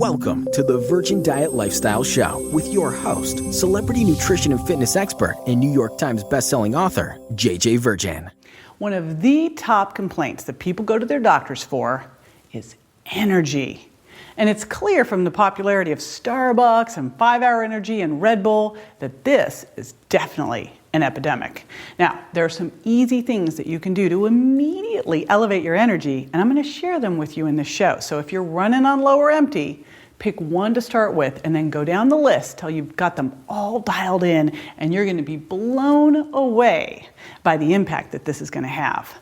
Welcome to the Virgin Diet Lifestyle Show with your host, celebrity nutrition and fitness expert and New York Times bestselling author, JJ Virgin. One of the top complaints that people go to their doctors for is energy. And it's clear from the popularity of Starbucks and 5-Hour Energy and Red Bull that this is definitely an epidemic. Now, there are some easy things that you can do to immediately elevate your energy, and I'm going to share them with you in this show. So if you're running on low or empty, pick one to start with and then go down the list till you've got them all dialed in, and you're going to be blown away by the impact that this is going to have.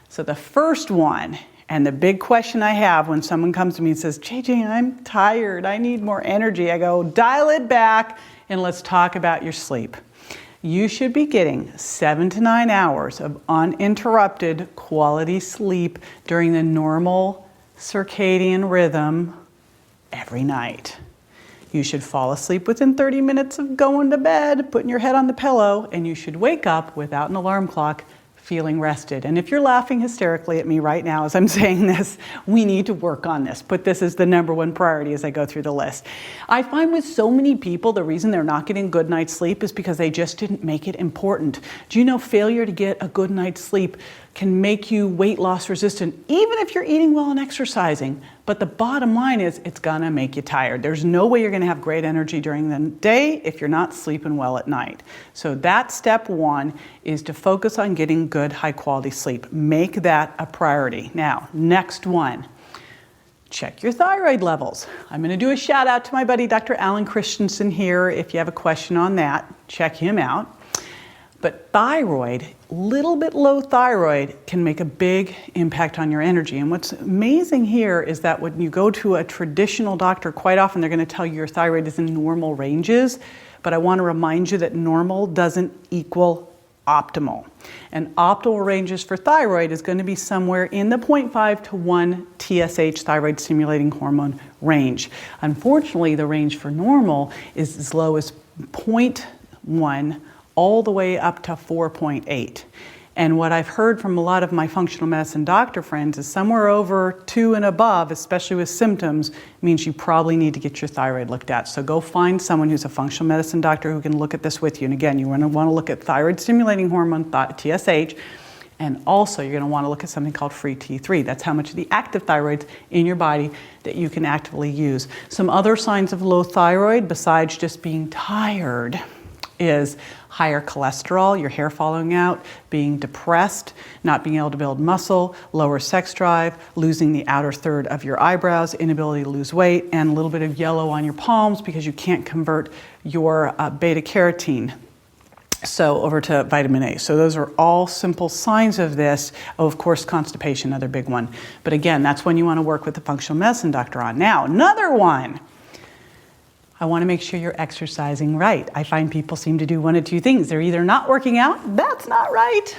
So the first one, and the big question I have when someone comes to me and says, JJ, I'm tired, I need more energy, I go, dial it back and let's talk about your sleep. You should be getting 7 to 9 hours of uninterrupted quality sleep during the normal circadian rhythm every night. You should fall asleep within 30 minutes of going to bed, putting your head on the pillow, and you should wake up without an alarm clock feeling rested. And if you're laughing hysterically at me right now as I'm saying this, we need to work on this. Put this as the number one priority as I go through the list. I find with so many people, the reason they're not getting good night's sleep is because they just didn't make it important. Do you know failure to get a good night's sleep can make you weight loss resistant, even if you're eating well and exercising? But the bottom line is it's gonna make you tired. There's no way you're gonna have great energy during the day if you're not sleeping well at night. So that's step one, is to focus on getting good, high quality sleep. Make that a priority. Now, next one, check your thyroid levels. I'm gonna do a shout out to my buddy, Dr. Alan Christensen here. If you have a question on that, check him out. But thyroid, little bit low thyroid can make a big impact on your energy. And what's amazing here is that when you go to a traditional doctor, quite often they're going to tell you your thyroid is in normal ranges. But I want to remind you that normal doesn't equal optimal. And optimal ranges for thyroid is going to be somewhere in the 0.5 to 1 TSH, thyroid stimulating hormone range. Unfortunately, the range for normal is as low as 0.1 all the way up to 4.8. And what I've heard from a lot of my functional medicine doctor friends is somewhere over 2 and above, especially with symptoms, means you probably need to get your thyroid looked at. So go find someone who's a functional medicine doctor who can look at this with you. And again, you want to look at thyroid stimulating hormone, TSH, and also you're going to want to look at something called free T3. That's how much of the active thyroid's in your body that you can actively use. Some other signs of low thyroid, besides just being tired, is higher cholesterol, your hair falling out, being depressed, not being able to build muscle, lower sex drive, losing the outer third of your eyebrows, inability to lose weight, and a little bit of yellow on your palms because you can't convert your beta carotene over to vitamin A. So those are all simple signs of this. Oh, of course, constipation, another big one. But again, that's when you want to work with the functional medicine doctor on. Now, another one. I want to make sure you're exercising right. I find people seem to do one of two things. They're either not working out, that's not right,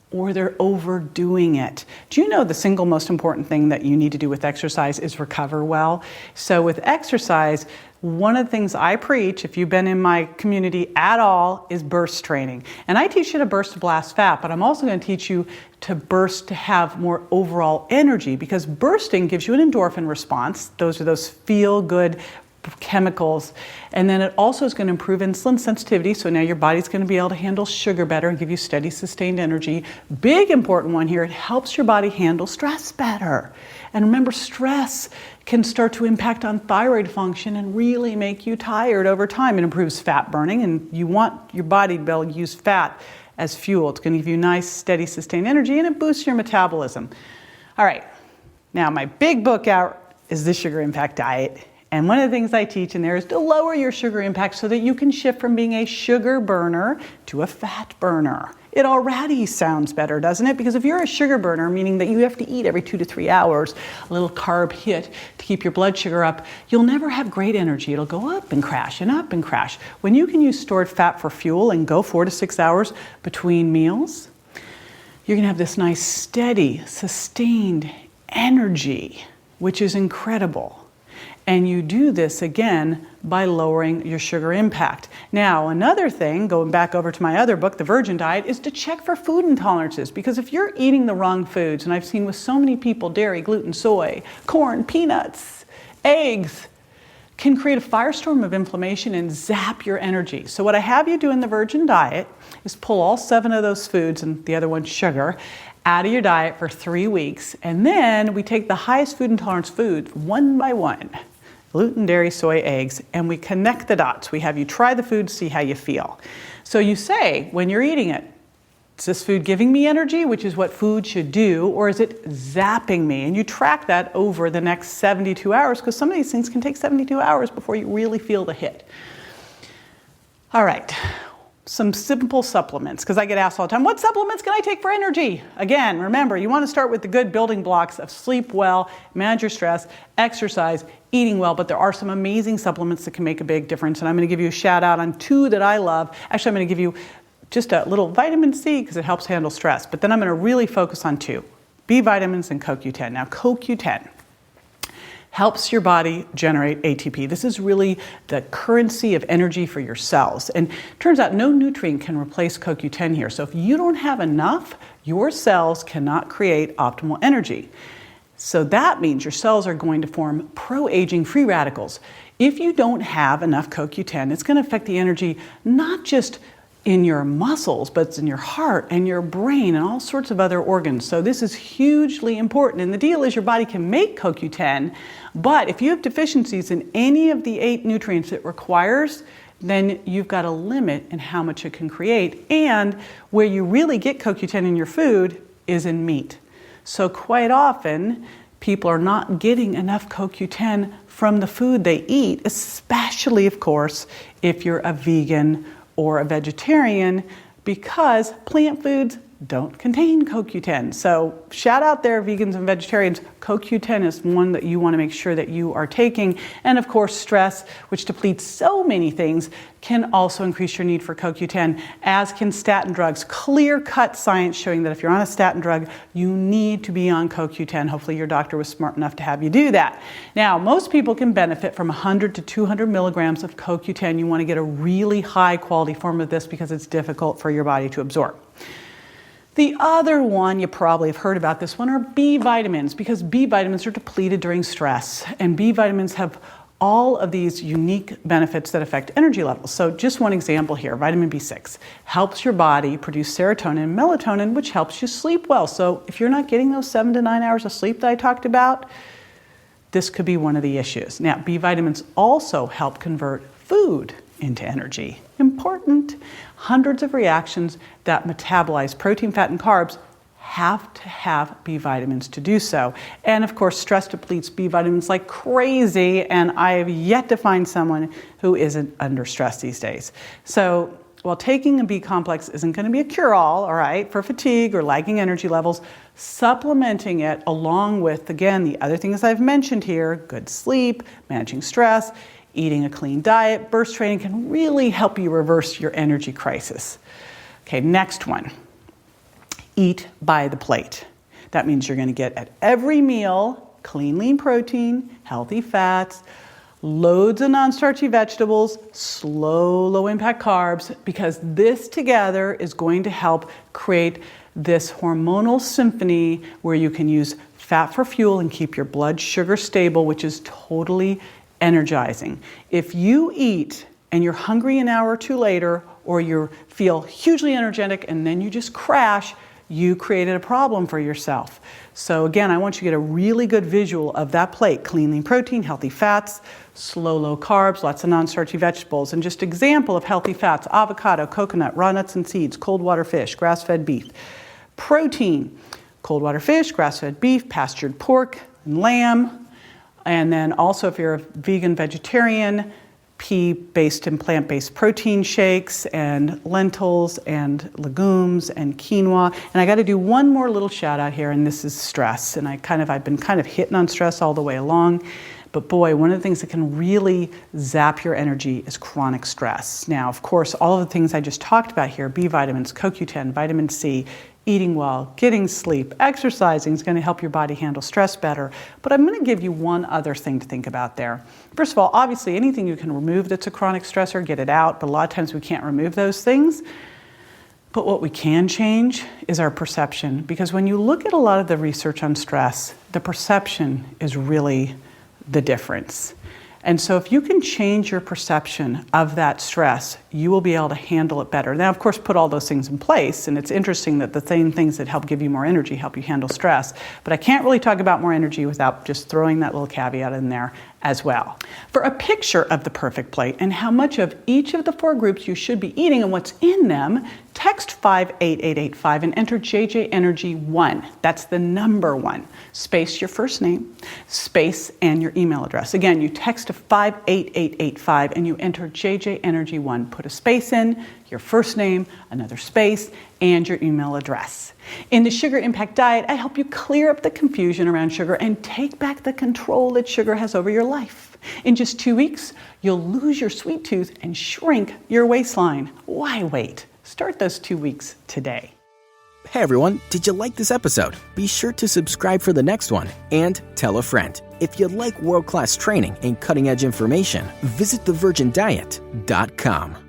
or they're overdoing it. Do you know the single most important thing that you need to do with exercise is recover well? So with exercise, one of the things I preach, if you've been in my community at all, is burst training. And I teach you to burst to blast fat, but I'm also going to teach you to burst to have more overall energy, because bursting gives you an endorphin response. Those are those feel-good chemicals, and then it also is going to improve insulin sensitivity, so now your body's going to be able to handle sugar better and give you steady, sustained energy. Big important one here, it helps your body handle stress better. And remember, stress can start to impact on thyroid function and really make you tired over time. It improves fat burning, and you want your body to be able to use fat as fuel. It's going to give you nice, steady, sustained energy, and it boosts your metabolism. All right, now my big book out is the Sugar Impact Diet. And one of the things I teach in there is to lower your sugar impact so that you can shift from being a sugar burner to a fat burner. It already sounds better, doesn't it? Because if you're a sugar burner, meaning that you have to eat every 2 to 3 hours, a little carb hit to keep your blood sugar up, you'll never have great energy. It'll go up and crash and up and crash. When you can use stored fat for fuel and go 4 to 6 hours between meals, you're gonna have this nice, steady, sustained energy, which is incredible. And you do this, again, by lowering your sugar impact. Now, another thing, going back over to my other book, The Virgin Diet, is to check for food intolerances. Because if you're eating the wrong foods, and I've seen with so many people, dairy, gluten, soy, corn, peanuts, eggs, can create a firestorm of inflammation and zap your energy. So what I have you do in the Virgin diet is pull all 7 of those foods, and the other one's sugar, out of your diet for 3 weeks. And then we take the highest food intolerance foods one by one, gluten, dairy, soy, eggs, and we connect the dots. We have you try the food, see how you feel. So you say, when you're eating it, is this food giving me energy, which is what food should do, or is it zapping me? And you track that over the next 72 hours, because some of these things can take 72 hours before you really feel the hit. All right, some simple supplements, because I get asked all the time, what supplements can I take for energy? Again, remember, you want to start with the good building blocks of sleep well, manage your stress, exercise, eating well, but there are some amazing supplements that can make a big difference, and I'm going to give you a shout out on 2 that I love. Actually, I'm going to give you just a little vitamin C because it helps handle stress. But then I'm going to really focus on 2, B vitamins and CoQ10. Now, CoQ10 helps your body generate ATP. This is really the currency of energy for your cells. And it turns out no nutrient can replace CoQ10 here. So if you don't have enough, your cells cannot create optimal energy. So that means your cells are going to form pro-aging free radicals. If you don't have enough CoQ10, it's going to affect the energy not just in your muscles, but it's in your heart and your brain and all sorts of other organs. So this is hugely important. And the deal is your body can make CoQ10, but if you have deficiencies in any of the 8 nutrients it requires, then you've got a limit in how much it can create. And where you really get CoQ10 in your food is in meat. So quite often, people are not getting enough CoQ10 from the food they eat, especially, of course, if you're a vegan or a vegetarian, because plant foods don't contain CoQ10. So shout out there, vegans and vegetarians. CoQ10 is one that you want to make sure that you are taking. And of course, stress, which depletes so many things, can also increase your need for CoQ10, as can statin drugs. Clear-cut science showing that if you're on a statin drug, you need to be on CoQ10. Hopefully your doctor was smart enough to have you do that. Now, most people can benefit from 100 to 200 milligrams of CoQ10. You want to get a really high quality form of this because it's difficult for your body to absorb. The other one, you probably have heard about this one, are B vitamins, because B vitamins are depleted during stress, and B vitamins have all of these unique benefits that affect energy levels. So just one example here, vitamin B6 helps your body produce serotonin and melatonin, which helps you sleep well. So if you're not getting those 7 to 9 hours of sleep that I talked about, this could be one of the issues. Now, B vitamins also help convert food into energy. Important. Hundreds of reactions that metabolize protein, fat, and carbs have to have B vitamins to do so. And of course, stress depletes B vitamins like crazy, and I have yet to find someone who isn't under stress these days. So while taking a B complex isn't going to be a cure-all, all right, for fatigue or lagging energy levels, supplementing it along with, again, the other things I've mentioned here, good sleep, managing stress, eating a clean diet, burst training can really help you reverse your energy crisis. Okay, next one. Eat by the plate. That means you're going to get at every meal clean, lean protein, healthy fats, loads of non-starchy vegetables, slow, low-impact carbs, because this together is going to help create this hormonal symphony where you can use fat for fuel and keep your blood sugar stable, which is totally energizing. If you eat and you're hungry an hour or two later, or you feel hugely energetic and then you just crash, you created a problem for yourself. So again, I want you to get a really good visual of that plate. Clean, lean protein, healthy fats, slow, low carbs, lots of non-starchy vegetables. And just example of healthy fats: avocado, coconut, raw nuts and seeds, cold water fish, grass-fed beef. Protein: cold water fish, grass-fed beef, pastured pork and lamb. And then also, if you're a vegan vegetarian, pea-based and plant-based protein shakes and lentils and legumes and quinoa. And I got to do one more little shout out here, and this is stress. And I've been kind of hitting on stress all the way along. But boy, one of the things that can really zap your energy is chronic stress. Now, of course, all of the things I just talked about here, B vitamins, CoQ10, vitamin C, eating well, getting sleep, exercising is going to help your body handle stress better. But I'm going to give you one other thing to think about there. First of all, obviously anything you can remove that's a chronic stressor, get it out. But a lot of times we can't remove those things. But what we can change is our perception. Because when you look at a lot of the research on stress, the perception is really the difference. And so if you can change your perception of that stress, you will be able to handle it better. Now, of course, put all those things in place. And it's interesting that the same things that help give you more energy help you handle stress. But I can't really talk about more energy without just throwing that little caveat in there as well. For a picture of the perfect plate and how much of each of the 4 groups you should be eating and what's in them, text 58885 and enter JJ Energy 1. That's the number 1. Space your first name, space and your email address. Again, you text to 58885 and you enter JJ Energy 1. Put a space in, your first name, another space, and your email address. In the Sugar Impact Diet, I help you clear up the confusion around sugar and take back the control that sugar has over your life. In just 2 weeks, you'll lose your sweet tooth and shrink your waistline. Why wait? Start those 2 weeks today. Hey everyone, did you like this episode? Be sure to subscribe for the next one and tell a friend. If you like world-class training and cutting-edge information, visit thevirgindiet.com.